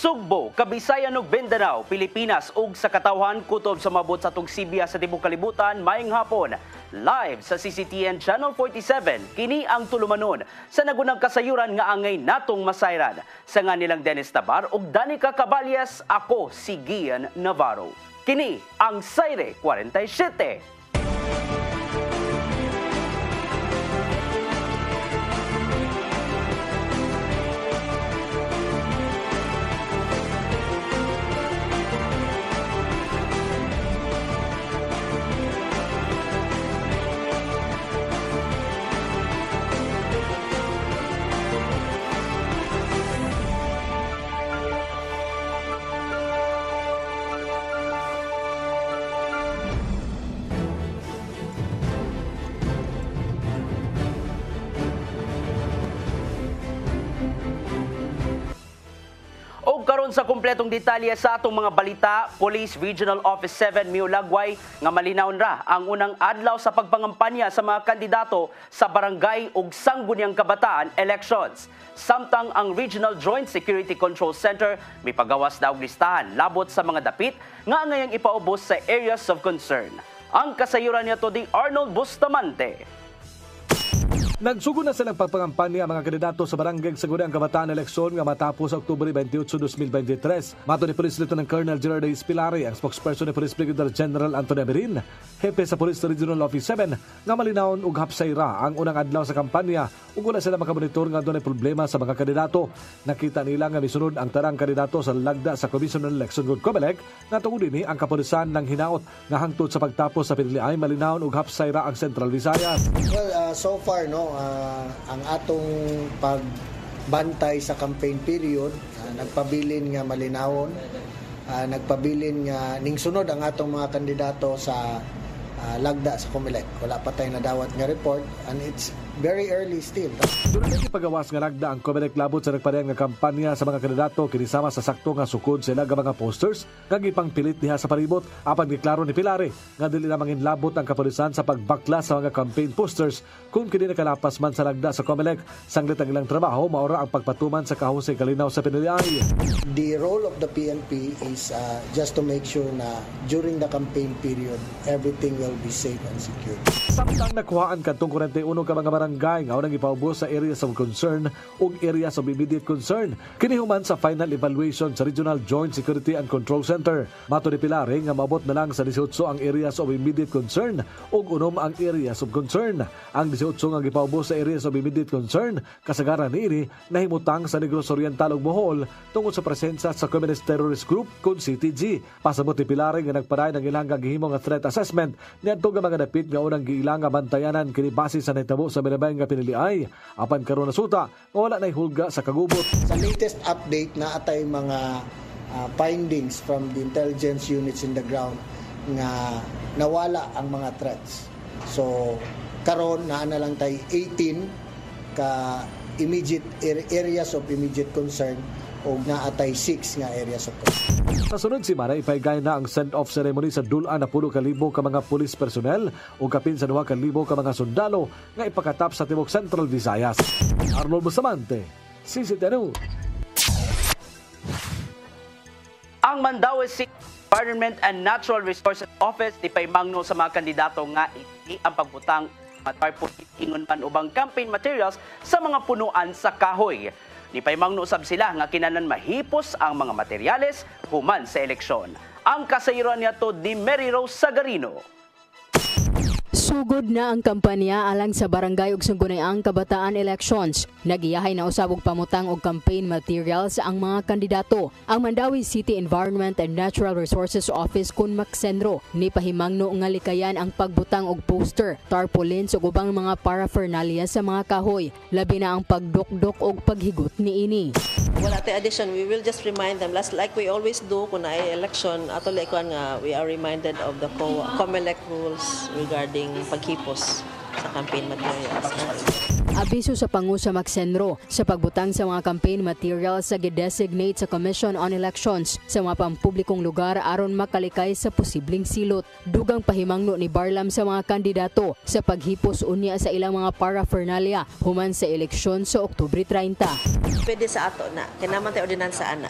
Sugbo, Kabisayan ug Mindanao, Pilipinas ug sa katawhan kutob sa mabot sa Tugsibya sa tibuok kalibutan maayong hapon. Live sa CCTN Channel 47, kini ang tulumanon sa nagunang kasayuran nga angay natong masayran. Sa nga nilang Dennis Tabar ug Danica Caballes, ako si Gian Navarro. Kini ang Sayre 47. Karon sa kumpletong detalye sa atong mga balita, Police Regional Office 7 Miulagway nga malinawon ra ang unang adlaw sa pagpangampanya sa mga kandidato sa barangay ug sangguniang kabataan elections. Samtang ang Regional Joint Security Control Center may pagawas na og listahan labot sa mga dapit nga ngayang ipaubos sa areas of concern. Ang kasayuran niya to di Arnold Bustamante. Nagsugod na silang pagpangampanya ang mga kandidato sa barangay sa Guniang Kabataan eleksyon nga matapos sa Oktubre 28, 2023. Mato ni Police Lieutenant Colonel Gerard Espilari, ang spokesperson ni Police Brigadier General Antonio Aberin, hepe sa Police Regional Office 7, nga malinawon ug hapsayra ang unang adlaw sa kampanya ug wala sila makamonitor nga dunay problema sa mga kandidato. Nakita nila nga misunod ang tarang kandidato sa lagda sa Commission on Election Good Comelec nga tungod dinhi ang kapulisan ng hinaot nga hangtod sa pagtapos sa piniliay malinawon ug hapsayra ang Central Visayas. Well, so far ang atong pagbantay sa campaign period, nagpabilin nga malinawon, nagpabilin nga ning sunod ang atong mga kandidato sa lagda sa Comelec. Wala pa tayong nadawat nga report and it's very early still. Doon na ipagawas nga lagda ang Comelec labot sa nagparehang nga kampanya sa mga kandidato kinisama sa sakto nga sukod sila nga mga posters nga gipangpilit diha sa palibot. Apan giklaro ni Pilare nga dili na manginlabot ang kapulisan sa pagbakla sa mga campaign posters kung kini nakalapas man sa lagda sa Comelec. Sanglit ang ilang trabaho maura ang pagpatuman sa kahusay kalinaw sa piniliay. The role of the PNP is just to make sure na during the campaign period everything will be safe and secure. Samtang nakuhaan kadtong 41 ka mga barangay nga unang ipaubos sa areas of concern ug areas of immediate concern. Kini human sa final evaluation sa Regional Joint Security and Control Center. Mato ni Pilare nga maabot na lang sa 18 ang areas of immediate concern ug 6 ang areas of concern. Ang 18 nga gipaubos sa areas of immediate concern kasagaran niini nahimutang sa Negros Oriental ug Bohol tungod sa presensya sa Communist Terrorist Group kun CTG. Pasabot ni Pilare nga nagparay ng ilang gihimo nga threat assessment niadto nga mga dapit nga unang giilang nga bantayanan kini base sa nahitabo sa minabay nga piniliay. Apan karon nasuta nga wala nay hulga sa kagubot. Sa latest update na atay mga findings from the intelligence units in the ground nga nawala ang mga threats. So karon naa na lang tay 18 ka immediate areas of immediate concern o naatay 6 nga areas of concern. Kasunod si Mara, ipaigay na ang send-off ceremony sa dulaan na 10,000 ka mga police personnel o kapin sa 2,000 ka mga sundalo nga ipakatap sa Timog Central Visayas. Arnold Bustamante, CCTN. Ang Mandaue City Environment and Natural Resources Office di paymangno sa mga kandidato nga hindi ang pagbutang matarpon ingon man ubang campaign materials sa mga punuan sa kahoy. Di paymangno usab sila nga kinahanglan mahipos ang mga materyales human sa eleksyon. Ang kasayuran niya to di Mary Rose Sagarino. Sugod na ang kampanya alang sa barangay ug sangguniang kabataan elections. Nagiyahay na usab og pamutang og campaign materials ang mga kandidato. Ang Mandaue City Environment and Natural Resources Office kun Maxenro ni pahimangno nga likayan ang pagbutang og poster, tarpaulins ug ubang mga paraphernalia sa mga kahoy, labi na ang pagdukdok og paghigot niini. Wala tay addition, we will just remind them like we always do kun ay election ato laikon nga we are reminded of the COMELEC rules regarding paghipos sa campaign materials. Abiso sa Pangu sa Maxenro sa pagbutang sa mga campaign materials sa gidesignate sa Commission on Elections sa mga pampublikong lugar aron makalikay sa posibleng silot. Dugang pahimangno ni Barlam sa mga kandidato sa paghipos unya sa ilang mga paraphernalia human sa eleksyon sa Oktubre 30. Pwede sa ato na, kinaman tayo ordinansa ana.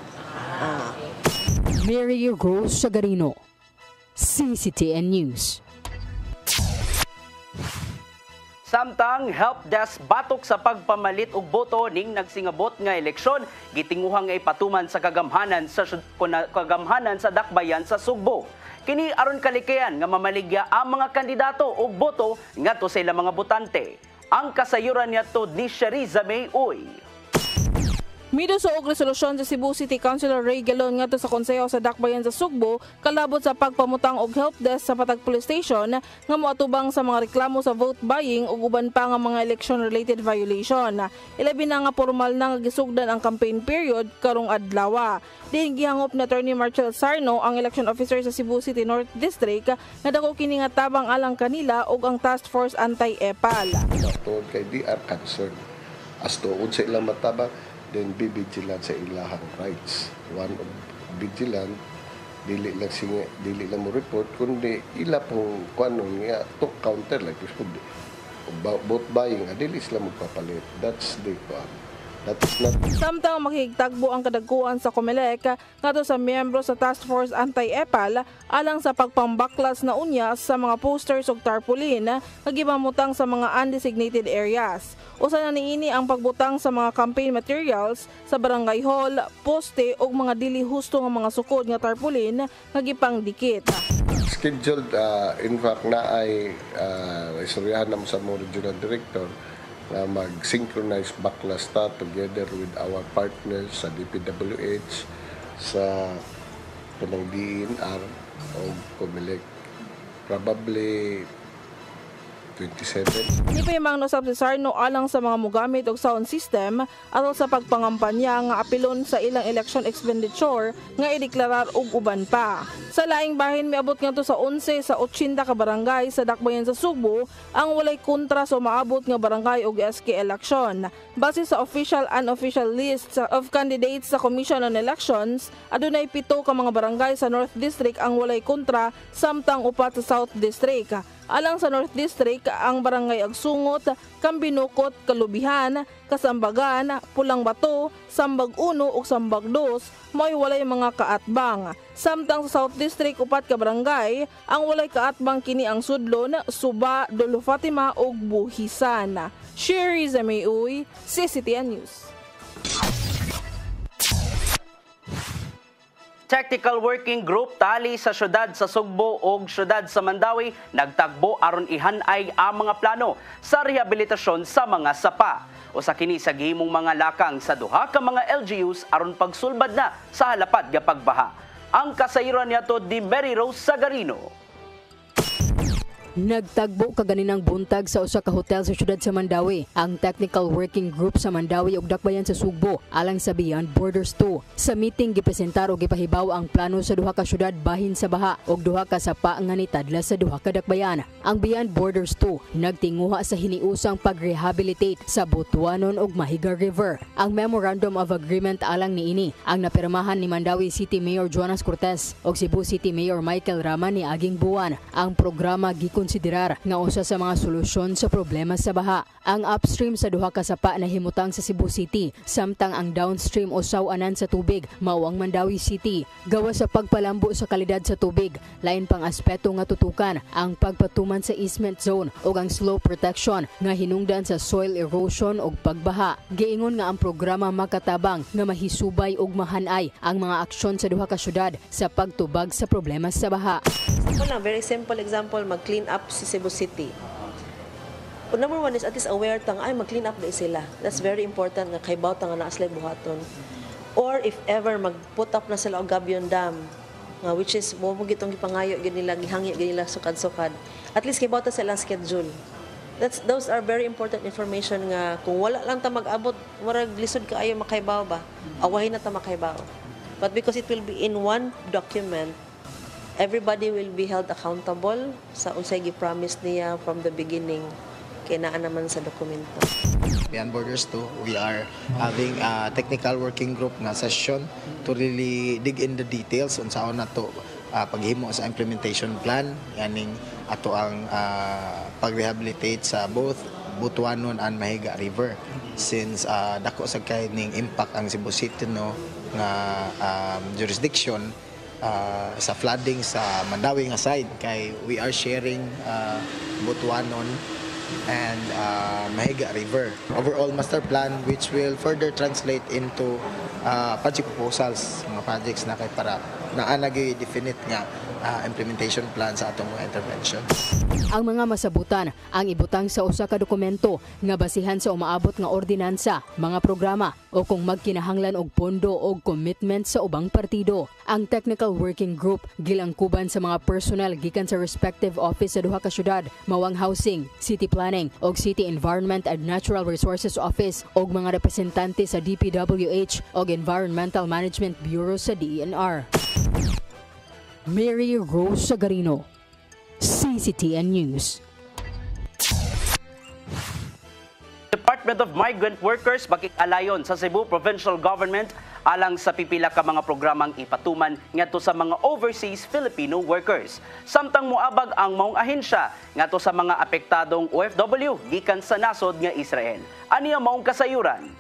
Mary Rose Sagarino, CCTN News. Samtang help desk batok sa pagpamalit og boto ning nagsingabot nga eleksyon, gitinguhang nga ipatuman sa kagamhanan sa dakbayan sa Sugbo. Kini aron kalikayan nga mamaligya ang mga kandidato og boto ngadto sa ilang mga botante. Ang kasayuran niadto ni Shariza May Uy. Mido sa og resolusyon sa Cebu City Councilor Ray Galon ngadto sa konseho sa dakbayan sa Sugbo kalabot sa pagpamutang og help desk sa Patag Police Station nga moatubang sa mga reklamo sa vote buying ug uban pa nga mga election related violation. Ilabi na nga formal na nga gisugdan ang campaign period karong adlaw. Diin gihangop na Attorney Marcel Sarno ang election officer sa Cebu City North District nga dako kini nga tabang alang kanila ug ang task force anti-EPAL. Tungod kay they are concerned as tuod sa ilang matabang, then be vigilant sa ilahang rights. One of vigilant, dili lang mo report, kundi ila pong kuanon nga to counter like this could vote buying, dili sila magpapalit. That's the that is not. Samtang makikitagbo ang kadagkuan sa COMELEC ngadto sa miyembro sa Task Force Anti-EPAL alang sa pagpambaklas na unya sa mga posters ug tarpaulin nga gibamutang sa mga undesignated areas. Usa na niini ang pagbutang sa mga campaign materials sa barangay hall, poste ug mga dili husto nga mga sukod nga tarpaulin nga gipangdikit. Scheduled, in fact, na ay istoryahan naman sa mga regional director na mag-synchronize baklas ta together with our partners sa DPWH, sa kanang DNR o COMELEC. Probably 27. Nipahimang nosab si Sarno alang sa mga mugamit og sound system aron sa pagpangampanya nga apilon sa ilang election expenditure nga ideklarar og uban pa. Sa laing bahin miabot ngadto sa 11 sa 80 ka barangay sa dakbayan sa Sugbo ang walay kontra sa maabot nga barangay og SK election. Base sa official unofficial list of candidates sa Commission on Elections, adunay 7 ka mga barangay sa North District ang walay kontra samtang 4 sa South District. Alang sa North District, ang barangay Agsungot, Kambinukot, Kalubihan, Kasambagan, Pulang Bato, Sambag 1 ug Sambag 2 may walay mga kaatbang. Samtang sa South District, 4 ka barangay ang walay kaatbang kini ang Sudlon, Suba, Dolo Fatima ug Buhisan. Shariza May Uy, CCTN News. Technical Working Group tali sa syudad sa Sugbo ug syudad sa Mandawi nagtagbo aron ihanay ang mga plano sa rehabilitasyon sa mga sapa. Usa kini sa gihimong mga lakang sa duha ka mga LGUs aron pagsulbad na sa halapad nga pagbaha. Ang kasayuran niadto ni Mary Rose Sagarino. Nagtagbo kaganinang buntag sa usa ka hotel sa syudad sa Mandawi ang Technical Working Group sa Mandawi ug dakbayan sa Sugbo alang sa Beyond Borders 2. Sa meeting gipresentar og gipahibaw ang plano sa duha ka syudad bahin sa baha ug duha ka sapa nga nitadla sa duha ka dakbayan. Ang Beyond Borders 2 nagtinguha sa hiniusang pag-rehabilitate sa Butuanon ug Mahiga River. Ang Memorandum of Agreement alang niini ang napirmahan ni Mandawi City Mayor Jonas Cortez ug Cebu City Mayor Michael Rama ni aging buwan. Ang programa konsiderar nga usa sa mga solusyon sa problema sa baha. Ang upstream sa duha ka sapa na himutang sa Cebu City, samtang ang downstream usaw anan sa tubig mao ang Mandawi City. Gawa sa pagpalambo sa kalidad sa tubig, lain pang aspeto nga tutukan ang pagpatuman sa easement zone ug ang slope protection nga hinungdan sa soil erosion ug pagbaha. Giingon nga ang programa makatabang nga mahisubay ug mahanay ang mga aksyon sa duha ka syudad sa pagtubag sa problema sa baha. Very simple example, mag-clean up si Cebu City. Number one is at least aware tang ay mag-clean up na sila. That's very important nga kay bawta nga naa sila buhaton. Or if ever mag-put up na sila og Gabion Dam, which is mo gitong gipangayo gid nila gihangyo gid nila sukad-sukad. At least kay bawta sila schedule. Those are very important information nga kung wala lang ta mag-abot, murag lisod kaayo makaybaw ba. Awahin na ta makaybaw. But because it will be in one document, everybody will be held accountable sa unsay gi-promise niya from the beginning. Kaya naa naman sa dokumento. Beyond Borders 2, we are having a technical working group nga session to really dig in the details on saan na to paghimo sa implementation plan yaning ato ang pag-rehabilitate sa both Butuanon and Mahiga River since dako sa kay ning impact ang Cebu City no nga jurisdiction sa flooding sa Mandawi nga side kay we are sharing Butuanon and Mahiga River. Overall master plan which will further translate into project proposals, mga projects na kay para naanagay definite nga implementation plan sa atong mga intervention. Ang mga masabutan ang ibutang sa usa ka dokumento nga basihan sa umaabot nga ordinansa, mga programa o kung magkinahanglan og pondo o commitment sa ubang partido. Ang Technical Working Group gilangkuban sa mga personnel gikan sa respective office sa duha ka syudad, mawang Housing, City Planning og City Environment and Natural Resources Office og mga representante sa DPWH og Environmental Management Bureau sa DENR. Mary Rose Sagarino, CCTN News. Department of Migrant Workers makikalayon sa Cebu Provincial Government alang sa pipila ka mga programang ipatuman ngadto sa mga overseas Filipino workers. Samtang moabag ang maong ahensya ngadto sa mga apektadong OFW gikan sa nasod nga Israel. Ani ang maong kasayuran?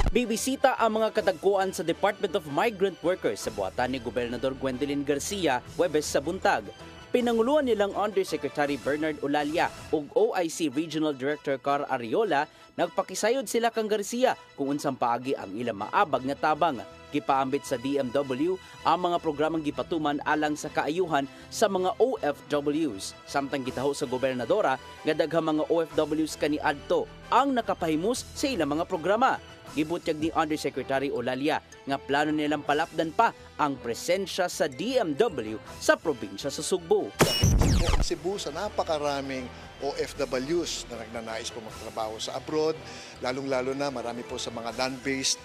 Bibisita ang mga katagkuan sa Department of Migrant Workers sa buhatan ni Gobernador Gwendolyn Garcia Huwebes sa buntag. Pinanguluan nilang Undersecretary Bernard Olalia ug OIC Regional Director Car Ariola nagpakisayod sila kang Garcia kung unsang paagi ang ilang maabag nga tabang. Gipaambit sa DMW ang mga programang gipatuman alang sa kaayuhan sa mga OFWs. Samtang gitaho sa gobernadora nga daghang mga OFWs kaniadto ang nakapahimus sa ilang mga programa. Gibutyag ni Undersecretary Olalia nga plano nilang palapdan pa ang presensya sa DMW sa probinsya sa Sugbo. Ang Cebu sa napakaraming OFWs na nagnanais po magtrabaho sa abroad, lalong-lalo na marami po sa mga land-based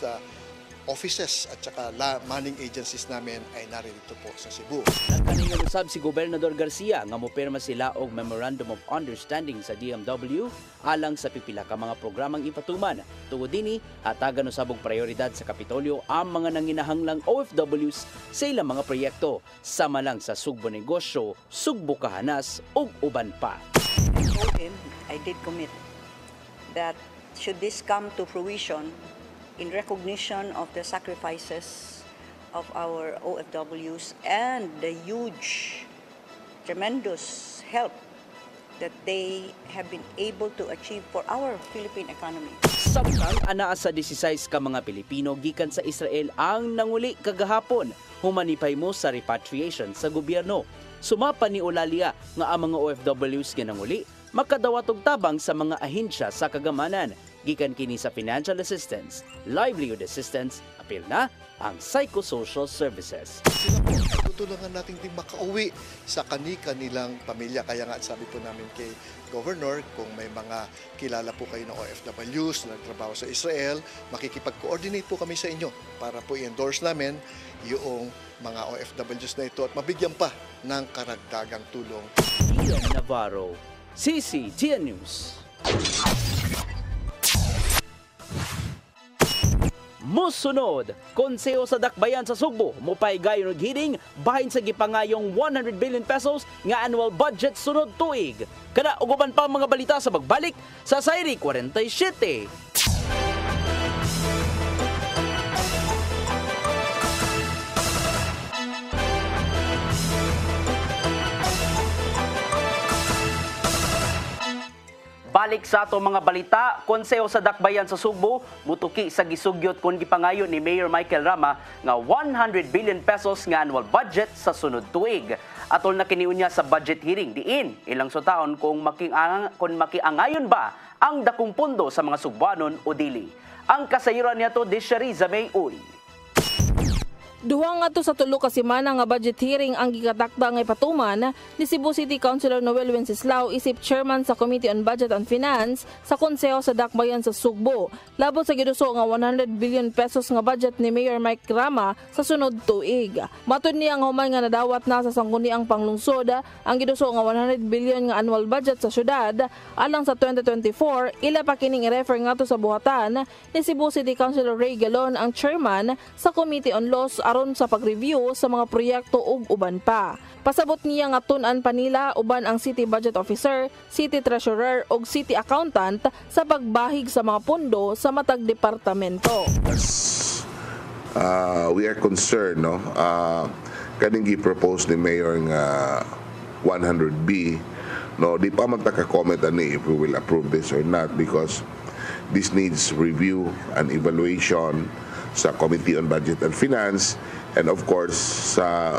offices at saka manning agencies namin ay naririto po sa Cebu. Nagkaningan usab si Gobernador Garcia nga mopirma sila og Memorandum of Understanding sa DMW alang sa pipila ka mga programang ipatuman. Tungod dinhi, hatagan usab og prioridad sa Kapitolyo ang mga nanginahanglang OFWs sa ilang mga proyekto, sama lang sa Sugbo Negosyo, Sugbo Kahanas ug uban pa. I did commit that should this come to fruition, in recognition of the sacrifices of our OFWs and the huge, tremendous help that they have been able to achieve for our Philippine economy. Samtang anaa sa 16 ka mga Pilipino gikan sa Israel ang nanguli kagahapon, humanipay mo sa repatriation sa gobyerno. Sumapa ni Olalia nga ang mga OFWs nga nanguli makadawat og tabang sa mga ahensya sa kagamanan. Gikan kini sa financial assistance, livelihood assistance, apil na ang psychosocial services. Tutulungan natin din makauwi sa kanilang pamilya. Kaya nga sabi po namin kay Governor, kung may mga kilala po kayo ng OFWs na nagtrabaho sa Israel, makikipag-coordinate po kami sa inyo para po i-endorse namin yung mga OFWs na ito at mabigyan pa ng karagdagang tulong. Ian Navarro, CCTN News. Musunod, Konseho sa Dakbayan sa Sugbo mopay gayon og hiring bahin sa gipangayong 100 billion pesos nga annual budget sunod tuig. Kada uguban pa mga balita sa pagbalik sa Sayri 47. Balik sa ato mga balita, Konseho sa Dakbayan sa Sugbo mutuki sa gisugyot kun gipangayo ni Mayor Michael Rama nga 100 billion pesos nga annual budget sa sunod tuig. Atol na kiniunya sa budget hearing diin ilang sutaon kung makiangayon ba ang dakong pundo sa mga Sugbanon o dili. Ang kasayuran niya to Desiree Zamay Uy. Duha nga to sa tulo ka semana nga budget hearing ang gikatakda nga ipatuman ni Cebu City Councilor Noel Wenceslao isip chairman sa Committee on Budget and Finance sa Konseho sa Dakbayan sa Sugbo. Labot sa giduso nga 100 billion pesos nga budget ni Mayor Mike Rama sa sunod tuig. Matud niya ang humay nga nadawat na sa sangguniang panglungsod ang giduso nga 100 billion nga annual budget sa syudad alang sa 2024 ila pa kining i-refer nga to sa buhatan ni Cebu City Councilor Ray Galon ang chairman sa Committee on Laws aron sa pag-review sa mga proyekto ug uban pa. Pasabot niya nga tun-an pa nila uban ang City Budget Officer, City Treasurer ug City Accountant sa pagbahig sa mga pondo sa matag departamento. we are concerned, no? Kaning gi-propose ni Mayor nga 100B, no? Di pa magtaka-comment ani if we will approve this or not because this needs review and evaluation sa Committee on Budget and Finance and of course sa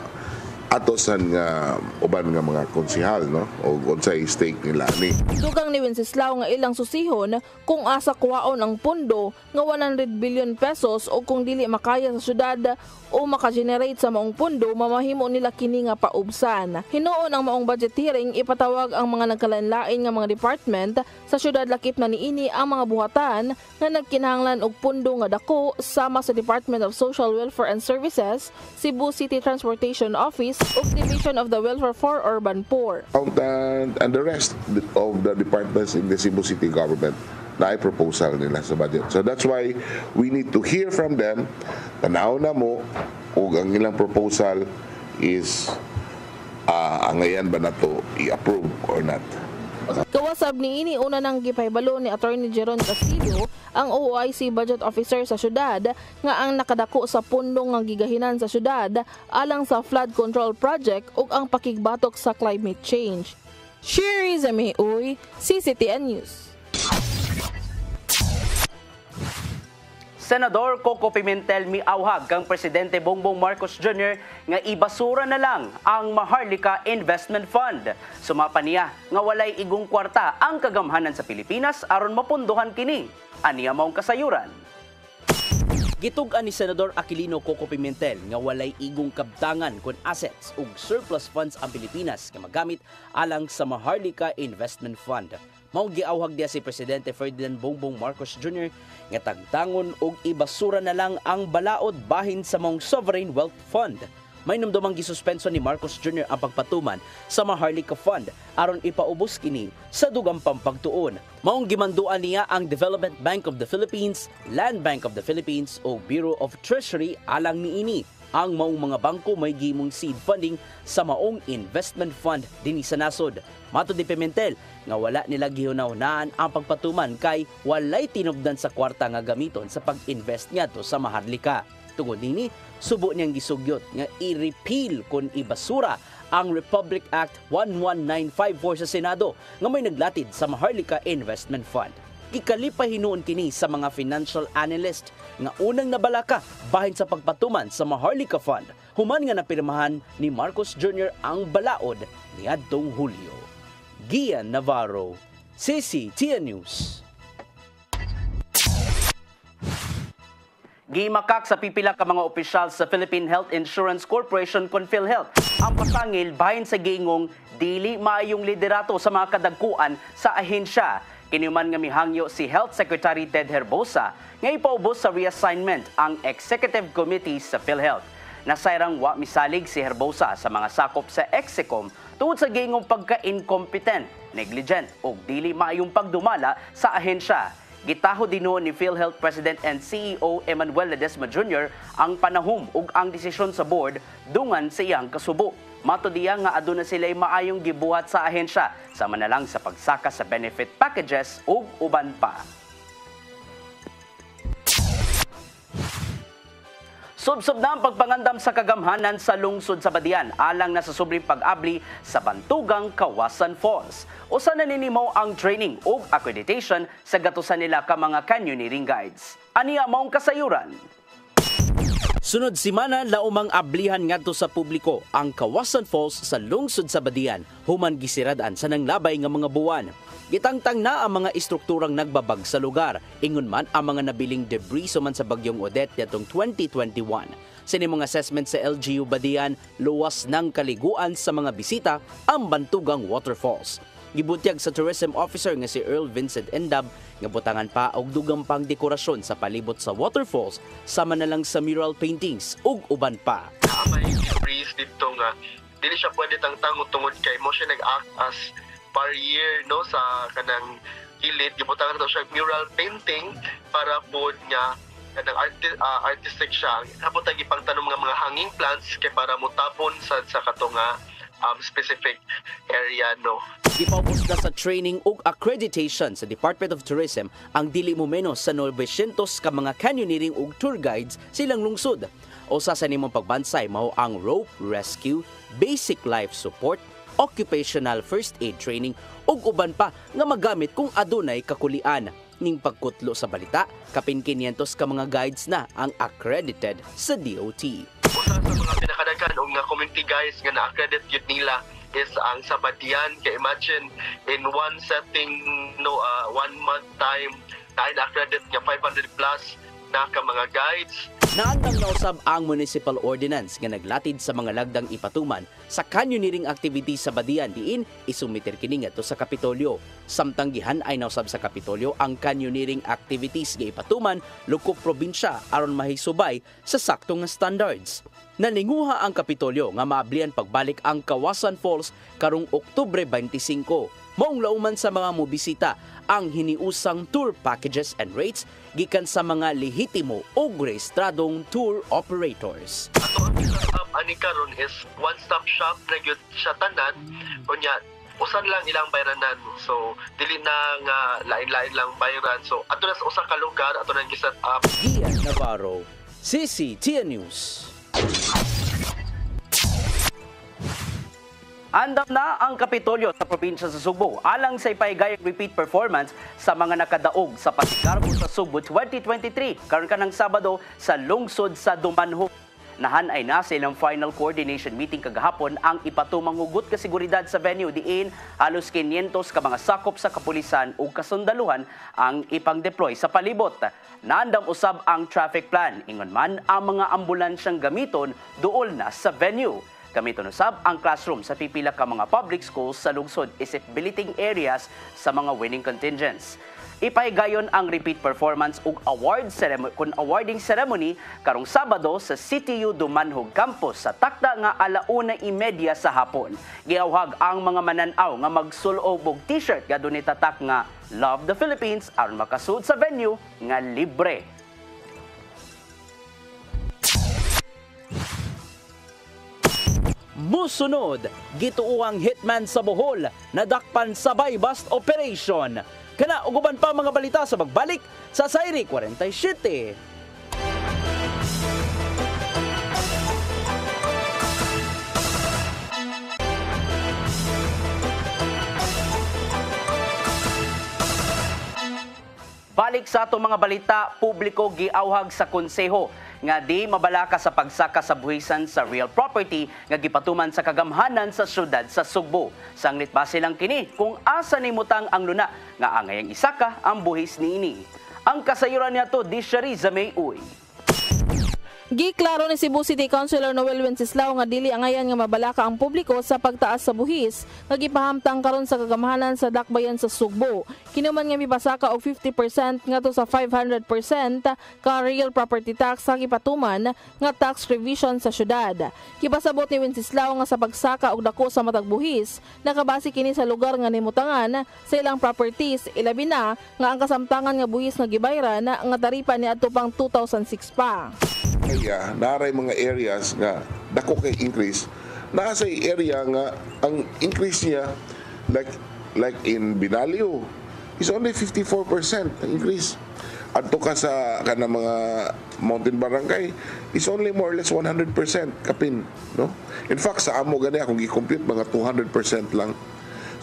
atosan nga uban nga mga konsehal, no, o unsay stake nila ni. Dugang ni Wenceslao nga ilang susihon kung asa kuwaon ang pondo nga 100 billion pesos o kung dili makaya sa syudad o maka-generate sa maong pondo mamahimo nila kini nga paubsan. Hinuon ang maong budget hearing ipatawag ang mga nagkalain-lain nga mga department sa syudad lakip na niini ang mga buhatan nga nagkinahanglan og pondo nga dako sama sa Department of Social Welfare and Services, Cebu City Transportation Office ug Division of the Welfare for Urban Poor. And the rest of the departments in the Cebu City government na ay proposal nila sa budget. So that's why we need to hear from them. Tanaw na mo kung ang ilang proposal is angayan ba na to i-approve or not. Kawasab ni ini una nang gipaybalo ni Attorney Jeron Castillo, ang OOIC Budget Officer sa syudad, nga ang nakadako sa pundong nga gigahinan sa syudad alang sa flood control project ug ang pakigbatok sa climate change. Sherry Zameuy, CCTN News. Senador Coco Pimentel miawhag kang Presidente Bongbong Marcos Jr. nga ibasura na lang ang Maharlika Investment Fund. Sumapa niya nga walay igong kwarta ang kagamhanan sa Pilipinas aron mapunduhan kini. Aniya maong kasayuran. Gitug-an ni Senador Aquilino Coco Pimentel nga walay igong kabtangan kun assets ug surplus funds ang Pilipinas nga magamit alang sa Maharlika Investment Fund. Mao giawhag diya si Presidente Ferdinand Bongbong Marcos Jr. nga tagtangon og ibasura na lang ang balaod bahin sa maong Sovereign Wealth Fund. May numdumang gisuspenso ni Marcos Jr. ang pagpatuman sa Maharlika Fund aron ipaubos kini sa dugang pampagtuon. Maong gimanduan niya ang Development Bank of the Philippines, Land Bank of the Philippines o Bureau of Treasury alang niini. Ang maong mga bangko may gimong seed funding sa maong investment fund dinhi sa nasod. Matud ni Pimentel nga wala nila gihunaw-hunaan ang pagpatuman kay walay tinubdan sa kwarta nga gamiton sa pag-invest ngadto sa Maharlika. Tungod nini, subo niyang gisugyot nga i-repeal kun ibasura ang Republic Act 11954 sa Senado nga may naglatid sa Maharlika Investment Fund. Ikalipay hinuon kini sa mga financial analyst nga unang nabalaka bahin sa pagpatuman sa Maharlika Fund human nga napirmahan ni Marcos Jr. ang balaod niadtong Hulyo. Gian Navarro, CCTN News. Gimakak sa pipila ka mga opisyal sa Philippine Health Insurance Corporation kon PhilHealth ang pasangil bahin sa giingong dili maayong liderato sa mga kadagkuan sa ahensya. Kinuman nga mihangyo si Health Secretary Ted Herbosa nga ipaubos sa reassignment ang Executive Committee sa PhilHealth. Nasayrang wa misalig si Herbosa sa mga sakop sa Execom tungod sa giingong pagka-incompetent, negligent o dili maayong pagdumala sa ahensya. Gitaho dinuon ni PhilHealth President and CEO Emmanuel Ledesma Jr. ang panahom ug ang desisyon sa board dungan sa iyang kasubo. Mato diya nga aduna sila'y maayong gibuhat sa ahensya sama na lang sa pagsaka sa benefit packages ug uban pa. Subsob na ang pagpangandam sa kagamhanan sa lungsod sa Badian alang na sa subling pag-abli sa Bantugang Kawasan Falls. Usa na ninimaw ang training ug accreditation sa gatusan nila ka mga canyoneering guides. Aniya maong kasayuran. Sunod simana laumang ablihan ngadto sa publiko ang Kawasan Falls sa lungsod sa Badian human gisiradan sa nanglabay nga mga buwan. Gitangtang na ang mga istrukturang nagbabag sa lugar, ingon man ang mga nabiling debris suman sa bagyong Odette yatong 2021. Sa nimong assessment sa LGU Badian, luwas ng kaliguan sa mga bisita ang Bantugang Waterfalls. Gibutyag sa tourism officer nga si Earl Vincent Endab nga butangan pa og dugang pang dekorasyon sa palibot sa waterfalls sama na lang sa mural paintings ug uban pa. May debris dito nga dili siya pwede tangtang tungod kay mo siya nag-act as barrier no sa kanang gilid. Gibutangan daw siya mural painting para pod nga kanang artistic siya. Hapon tagi pangtanom nga mga hanging plants kay para mutapon sa katong specific area, no. Gipaubos na sa training ug accreditation sa Department of Tourism ang dili mo menos sa 900 ka mga canyoneering ug tour guides silang lungsod. Usa sa nimong pagbansay mao ang rope rescue, basic life support, occupational first aid training ug uban pa nga magamit kung adunay kakulian. Ning pagkutlo sa balita, kapin 500 ka mga guides na ang accredited sa DOT. Usa sa mga pinakadaghan og nga community guides nga na-accredit yun nila is ang Sabadian. Kaya imagine in one setting, 1 month time, na-accredit nga 500 plus na ka mga guides. Naandang nausab ang municipal ordinance nga naglatid sa mga lagdang ipatuman sa canyoneering activities sa Badian diin isumiter kini ngadto sa Kapitolyo. Samtang gihan ay nausab sa Kapitolyo ang canyoneering activities nga ipatuman lukop probinsya aron mahisubay sa saktong nga standards. Naninguha ang Kapitolyo nga maablian pagbalik ang Kawasan Falls karong Oktubre 25. Maong lauman sa mga mobisita ang hiniusang tour packages and rates gikan sa mga lehitimo o rehistradong tour operators. Ato ang setup ani karon is one-stop shop na gyud siya tanan. Unya usan lang ilang bayranan. So dili na nga lain-lain lang bayran. So ato na sa usa ka lugar ato nang gi-set up. Ian Navarro, CCTN News. Andam na ang Kapitolyo sa probinsya sa Subo alang sa ipaigayang repeat performance sa mga nakadaog sa Pasigarbo sa Subo 2023 karon kanang Sabado sa lungsod sa Dumanhog. Nahan ay nasa ilang final coordination meeting kagahapon ang ipatumang hugot ka seguridad sa venue diin halos 500 ka mga sakop sa kapulisan ug kasundaluhan ang ipang-deploy sa palibot. Naandam usab ang traffic plan ingon man ang mga ambulansyang gamiton duol na sa venue. Gamiton usab ang classroom sa pipila ka mga public schools sa lungsod isip billeting areas sa mga winning contingents. Ipaigayon ang repeat performance ug awarding ceremony karong Sabado sa CTU Dumanhog Campus sa takda nga 1:30 sa hapon. Giawhag ang mga mananaw nga magsulob og t-shirt nga dunay tatak nga Love the Philippines aron makasud sa venue nga libre. Musunod, gituuang hitman sa Bohol, nadakpan sabay bust operation. Kana uguban pa mga balita sa pagbalik sa Sairi 47. Balik sa ato mga balita, publiko giawhag sa konseho nga di mabalaka sa pagsaka sa buhisan sa real property nga gipatuman sa kagamhanan sa syudad sa Sugbo. Sanglit base lang kini kung asa nimutang ang luna nga angayang isaka ang buhis niini. Ang kasayuran niyato di Shariza May Uy. Giklaro ni Cebu City Councilor Noel Wenceslao nga dili angayan nga mabalaka ang publiko sa pagtaas sa buhis nga gipahamtang karon sa kagamhanan sa dakbayan sa Sugbo. Kinuman nga mipasaka og 50% ngadto sa 500% ka real property tax sa gipatuman nga tax revision sa syudad. Gipasabot ni Wenceslao nga sa pagsaka og dako sa matag buhis nakabase kini sa lugar nga nimutangan sa ilang properties ilabi na nga ang kasamtangan nga buhis nga gibayran nga taripa niadto pang 2006 pa. Kaya naray mga areas nga dako kay increase, nasa area nga ang increase niya like in Binalio is only 54% increase. Adto ka sa kana mga mountain barangay is only more or less 100% kapin, no? In fact sa amo gani akong gi-compute mga 200% lang.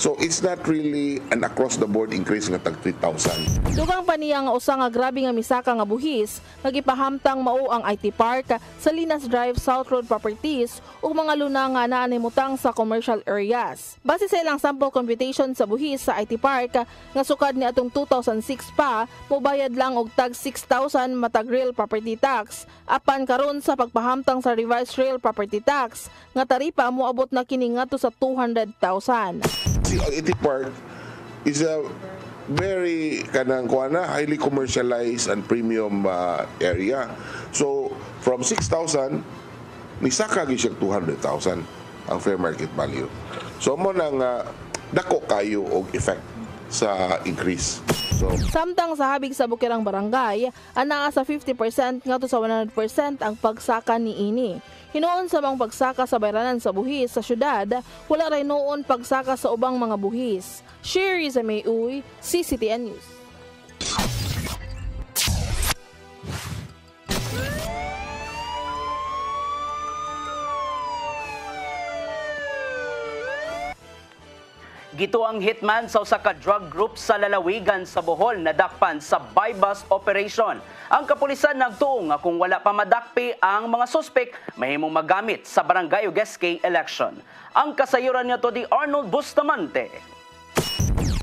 So it's not really an across the board increase nga tag 3,000. Dugang pa niya nga usa nga grabe nga misaka nga buhis, nagipahamtang mao ang IT Park sa Linas Drive South Road Properties ug mga luna nga naa nimutang sa commercial areas. Base sa ilang sample computation sa buhis sa IT Park nga sukad ni atong 2006 pa, mobayad lang og tag 6,000 matag real property tax. Apan karon sa pagpahamtang sa revised real property tax nga taripa moabot na kini ngadto sa 200,000. IT Park is a very highly commercialized and premium area. So from 6,000 nisaka gyud siya 200,000 ang fair market value. So mo nang dako kayo og effect sa increase. So, Samtang sa habig sa Bukirang Barangay, anaa sa 50% ngadto sa 100% ang pagsaka niini. Hinuon sa mga pagsaka sa bayranan sa buhis sa syudad, wala rin noon pagsaka sa ubang mga buhis. Sherry Zamay-Uy, CCTN News. Gito ang hitman sa usa ka drug group sa lalawigan sa Bohol na dakpan sa buy-bust operation. Ang kapulisan nagtuong nga kung wala pa madakpi ang mga suspek, mahimong magamit sa barangay ug SK election. Ang kasayuran niya to di Arnold Bustamante.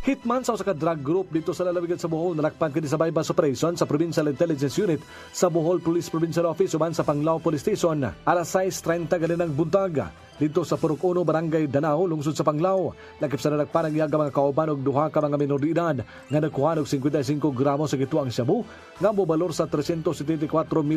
Hitman sa usa ka drug group dito sa lalawigan sa Bohol nalakpan kini sa buy-bust operation sa Provincial Intelligence Unit sa Bohol Police Provincial Office uban sa Panglao Police Station. Alas 6:30 ganinang buntag dito sa Purok 1, Barangay Danao, lungsod sa Panglao. Lakip sa nalakpan ang iyaga mga kauban og duha ka mga menor de edad nga nagkuha og 55 gramos sa gituang shabu nga mobalor sa 374,000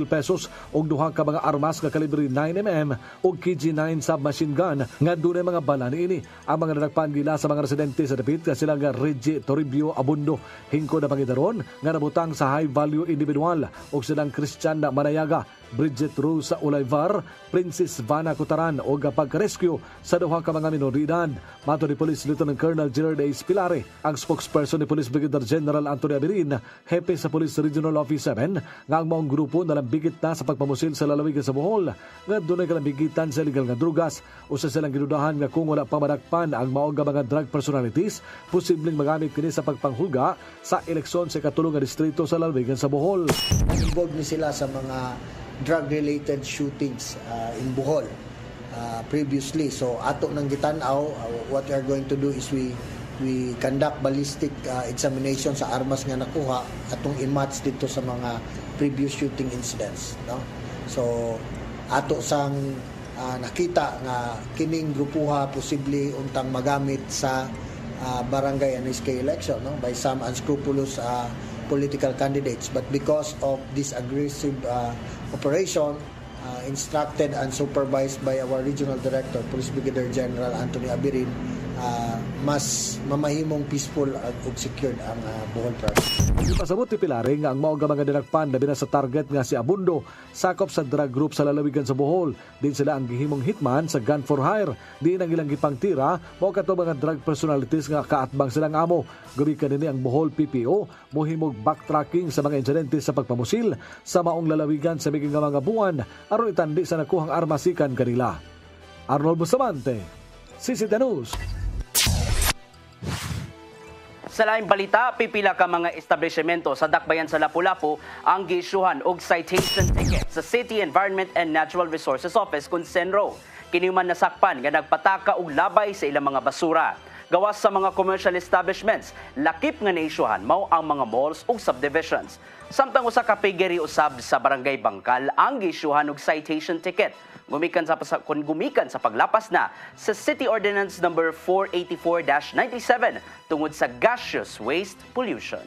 pesos og duha ka mga armas nga kalibre 9mm og KG-9 submachine gun nga dunay mga bala niini. Ang mga nalakpan gila sa mga residente sa dapit nga sila nga Reggie Toribio Abundo, hingko na pangidaron nga nabutang sa high value individual og silang Christian Manayaga, Bridget Rosa Ulayvar, Princess Vanna Cutaran o pagka-rescue sa duha ka mga menor de edad. Mato ni Police Lieutenant Colonel Gerard A. Spilare, ang spokesperson ni Police Brigadier General Antonio Abirin, hepe sa Police Regional Office 7, nga ang maong grupo nalambigit na sa pagpamusil sa lalawigan sa Bohol nga dunay kalambigitan sa illegal nga drugas o sa silang ginudahan nga kung wala pa madakpan ang maong mga drug personalities, posibleng magamit kini sa pagpanghulga sa eleksyon sa katulong nga distrito sa lalawigan sa Bohol. Involved ni sila sa mga drug-related shootings in Bohol previously. So ato nang gitanaw, what we are going to do is we conduct ballistic examination sa armas nga nakuha atong i-match dito sa mga previous shooting incidents, no? So ato sang nakita nga kining grupuha posible untang magamit sa barangay and SK election, no, by some unscrupulous political candidates. But because of this aggressive operation, instructed and supervised by our Regional Director, Police Brigadier General Antonio Abirin, mas mamahimong peaceful ug secured ang Bohol province. Pasabot ni Pilare nga ang maong mga dinakpan labi na sa target nga si Abundo, sakop sa drug group sa lalawigan sa Bohol. Din sila ang gihimong hitman sa gun for hire. Di ang ilang gipangtira mao kato mga drug personalities nga kaatbang silang amo. Gumikan nini ang Bohol PPO mohimog backtracking sa mga insidente sa pagpamusil sa maong lalawigan sa biging nga mga buwan aron itandi sa nakuhang armasikan kanila. Arnold Bustamante, CCTN News. Sa laing balita, pipila ka mga establishmento sa Dakbayan sa Lapu-Lapu ang giisyuhan og citation ticket sa City Environment and Natural Resources Office kun Senro. Kini man nasakpan nga nagpataka og labay sa ilang mga basura. Gawas sa mga commercial establishments, lakip nga naisyuhan mao ang mga malls ug subdivisions. Samtang usa ka piggery usab sa Barangay Bangkal ang giisyuhan og citation ticket. Gumikan sa paglapas na sa City Ordinance number 484-97 tungod sa gaseous waste pollution.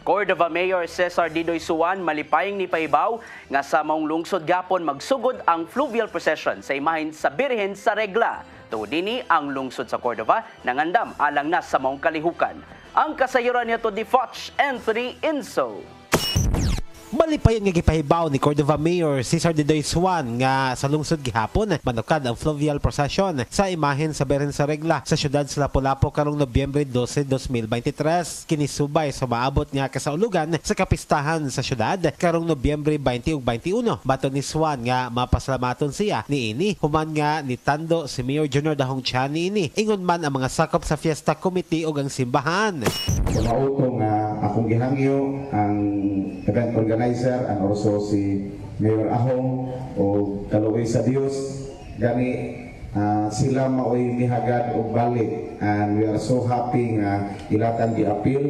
Cordova Mayor Cesar Didoy Suwan malipayong ni pahibaw nga sa maong lungsod gapon magsugod ang fluvial procession sa imahin sa Birhen sa Regla. Tuod dinhi ang lungsod sa Cordova nangandam alang na sa maong kalihukan. Ang kasayuran niya to di Foch Anthony Inso. Malipayon nga gipahibaw ni Cordova Mayor Cesar Didoy Suwan nga sa lungsod gihapon manukad ang fluvial procession sa imahen sa Birhen sa Regla sa syudad sa Lapu-Lapu karong Nobyembre 12, 2023. Kinisubay sa maabot nga kasaulugan sa kapistahan sa syudad karong Nobyembre 20 ug 21. Bato ni Suwan nga mapasalamaton siya niini human nga nitando si Mayor Junior Dahong Chan niini ingon man ang mga sakop sa Fiesta Committee ug ang simbahan. Mauto nga akong gihangyo ang event organizer and also si Mayor Ahong o kaluoy sa Dios gani sila maoy mihagad og balik and we are so happy nga ilatan gi-appeal.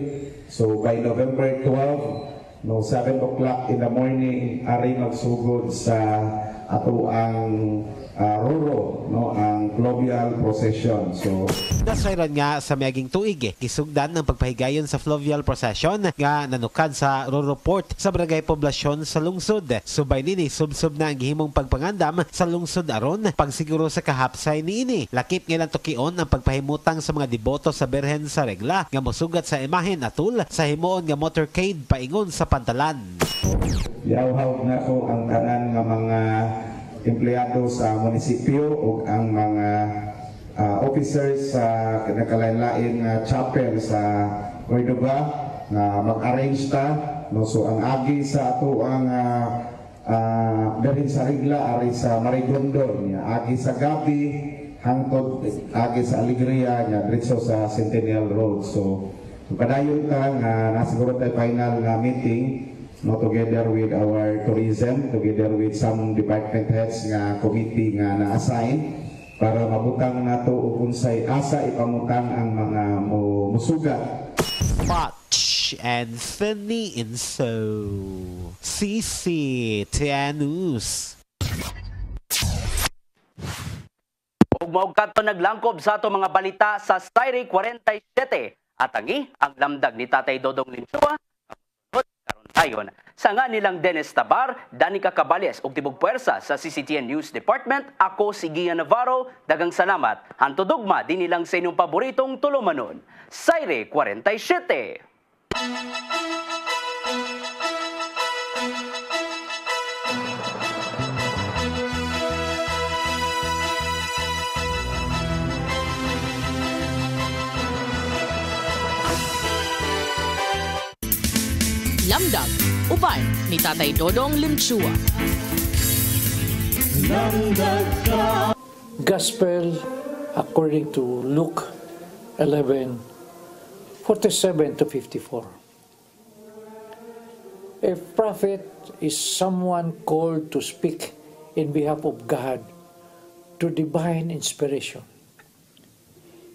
So by November 12 no 7 o'clock in the morning ari magsugod sa ato ang ruro, no, ang fluvial procession. So nasayran nga sa miaging tuig kisugdan ng pagpahigayon sa fluvial procession nga nanukad sa Roro Port sa Barangay Poblasyon sa lungsod. Subay nini subsub na ang gihimong pagpangandam sa lungsod aron pagsiguro sa kahapsay niini. Lakip nga lang tukion ang pagpahimutang sa mga deboto sa Birhen sa Regla nga mosugat sa imahen atul sa himuon nga motorcade paingon sa Pantalan. Yawhaw na ko ang tanan nga mga empleyado sa munisipyo o ang mga officers sa nakalain-lain chapel sa Cordoba nga mag-arrange ta, no? So ang agi sa ato ang Birhen sa Regla ari sa Marigondon niya, agi sa gabi hangtod agi sa Alegria niya diretso sa Centennial Road. So padayon ta nga nasiguro tayo final nga meeting, no, together with our tourism, together with some department heads nga committee nga na-assign para mabutang nato ug unsay asa ipamutang ang mga musugat. Much Anthony Inso, CC10 News. Ug mao kadto naglangkob sa ato mga balita sa Sayre 47 at angi ang lamdag ni Tatay Dodong Linsua. Karon tayon sa nga nilang Dennis Tabar, Danica Cabales ug tibok puwersa sa CCTN News Department. Ako si Gian Navarro, dagang salamat. Hanto dugma din nilang sa inyong paboritong tulumanon. Sayre 47. Lamdag, uban ni Tatay Dodong Linsua. Gospel according to Luke 11:47-54. A prophet is someone called to speak in behalf of God to divine inspiration.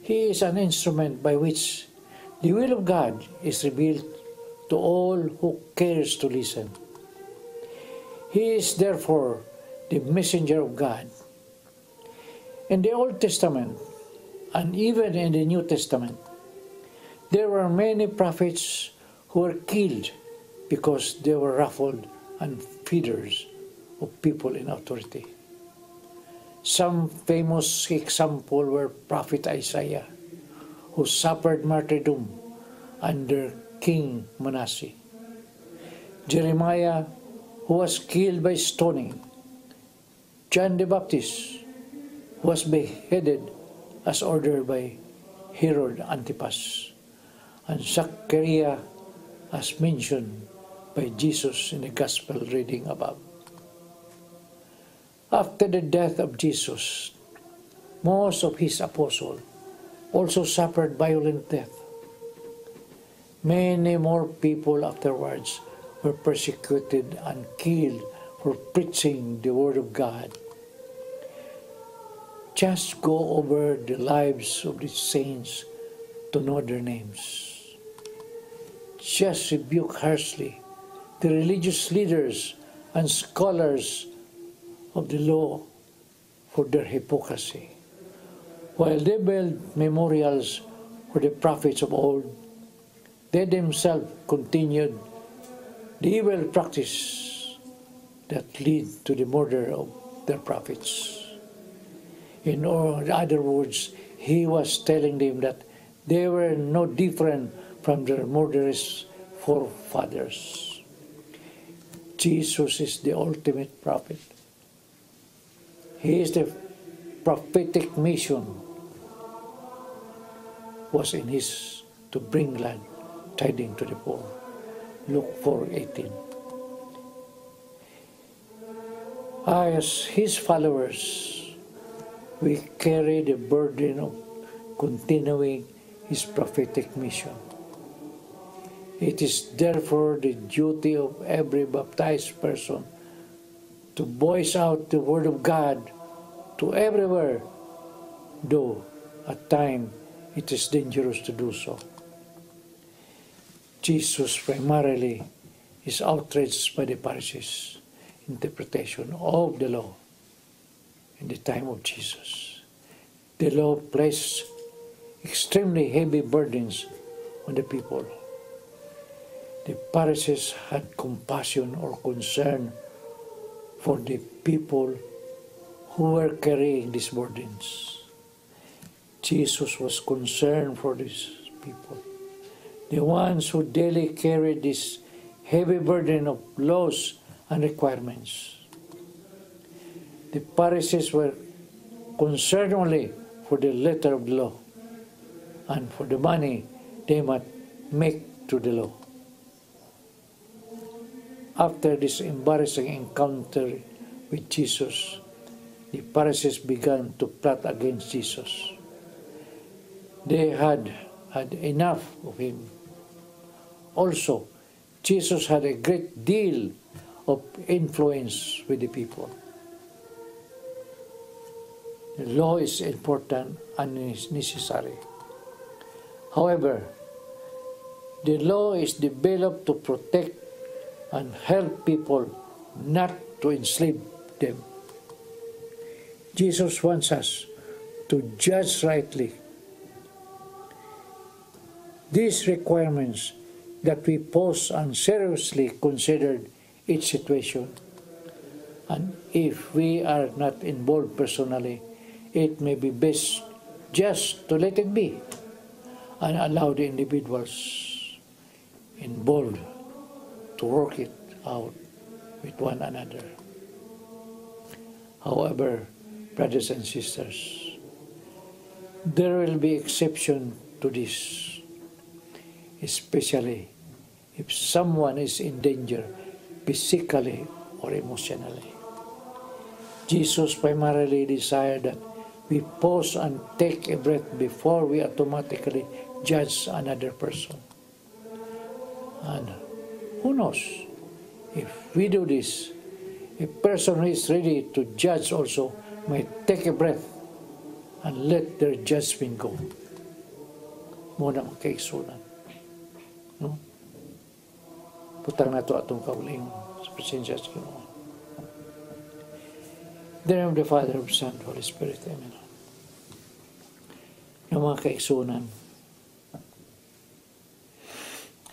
He is an instrument by which the will of God is revealed to all who cares to listen. He is therefore the messenger of God. In the Old Testament and even in the New Testament, there were many prophets who were killed because they were ruffled and feeders of people in authority. Some famous examples were Prophet Isaiah, who suffered martyrdom under King Manasseh; Jeremiah, who was killed by stoning; John the Baptist, who was beheaded as ordered by Herod Antipas; and Zachariah, as mentioned by Jesus in the Gospel reading above. After the death of Jesus, most of his apostles also suffered violent death. Many more people afterwards were persecuted and killed for preaching the Word of God. Just go over the lives of the saints to know their names. Just rebuke harshly the religious leaders and scholars of the law for their hypocrisy. While they build memorials for the prophets of old, they themselves continued the evil practice that lead to the murder of their prophets. In other words, he was telling them that they were no different from their murderous forefathers. Jesus is the ultimate prophet. He is the prophetic mission was in his to bring glad tidings to the poor. Luke 4:18. As his followers, we carry the burden of continuing his prophetic mission. It is therefore the duty of every baptized person to voice out the word of God to everywhere, though at times it is dangerous to do so. Jesus primarily is outraged by the Pharisees. interpretation of the law in the time of Jesus. The law placed extremely heavy burdens on the people. The Pharisees had compassion or concern for the people who were carrying these burdens. Jesus was concerned for these people, the ones who daily carried this heavy burden of laws and requirements. The Pharisees were concerned only for the letter of the law and for the money they might make through the law. After this embarrassing encounter with Jesus, the Pharisees began to plot against Jesus. They had had enough of him. Also, Jesus had a great deal of influence with the people. The law is important and is necessary. However, the law is developed to protect and help people, not to enslave them. Jesus wants us to judge rightly. These requirements that we pose and seriously considered each situation. And if we are not involved personally, it may be best just to let it be and allow the individuals involved to work it out with one another. However, brothers and sisters, there will be exception to this, especially if someone is in danger physically or emotionally. Jesus primarily desired that we pause and take a breath before we automatically judge another person. And who knows, if we do this, a person who is ready to judge also might take a breath and let their judgment go. Muna ang kaigsunan. No? Putang na ito atong kauling sa presensya sa Ginoo. In the name of the Father, of the Son, Holy Spirit. Amen. Ng mga kaigsunan,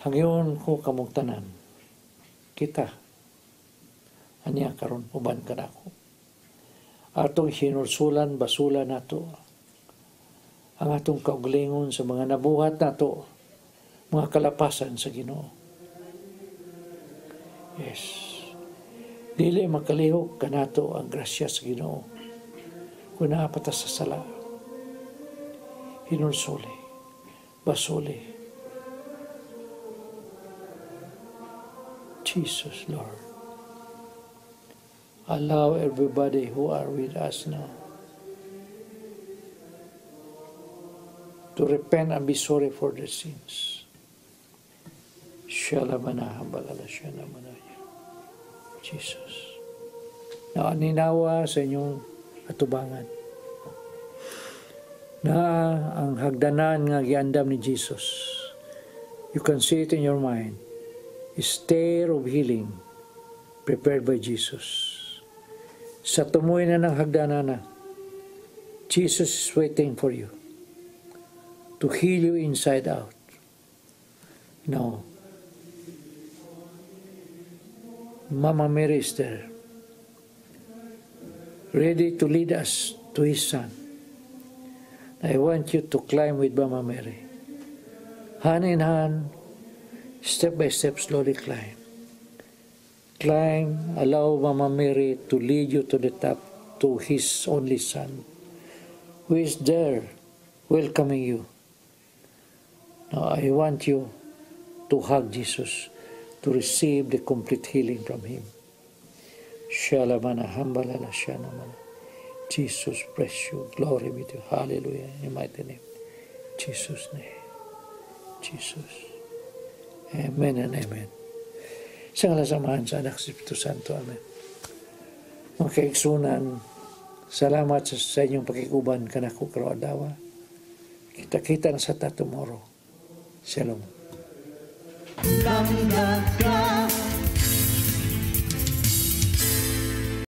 hangyon ko kamugtanan, kita, anya karon uban ka na ako. Atong hinulsulan, basulan nato, ang atong kaugalingon sa mga nabuhat nato, mga kalapasan sa Ginoo. Yes. Dili makalihok kanato ang grasya sa Ginoo. Kung naapatas sa sala, hinulsuli, basuli. Jesus, Lord. Allow everybody who are with us now to repent and be sorry for their sins. Jesus. Na aninawa sa inyong atubangan na ang hagdanan nga giandam ni Jesus, you can see it in your mind, a stair of healing prepared by Jesus. Sa tumoy na ng hagdanan na, Jesus is waiting for you to heal you inside out. No. Mama Mary is there, ready to lead us to His Son. I want you to climb with Mama Mary. Hand in hand, step by step, slowly climb. Climb, allow Mama Mary to lead you to the top, to His only Son, who is there welcoming you. Now, I want you to hug Jesus, to receive the complete healing from Him. Shalamana, hambalala, shanamana. Jesus, bless you. Glory be to you. Hallelujah. In the mighty name. Jesus' name. Jesus. Amen and amen. Sa ngalasamahan sa Anak sa Espiritu Santo. Amen. Mga kaigsunan, salamat sa inyong pakikuban kanako karoadawa. Kita-kita na sa tomorrow. Shalom.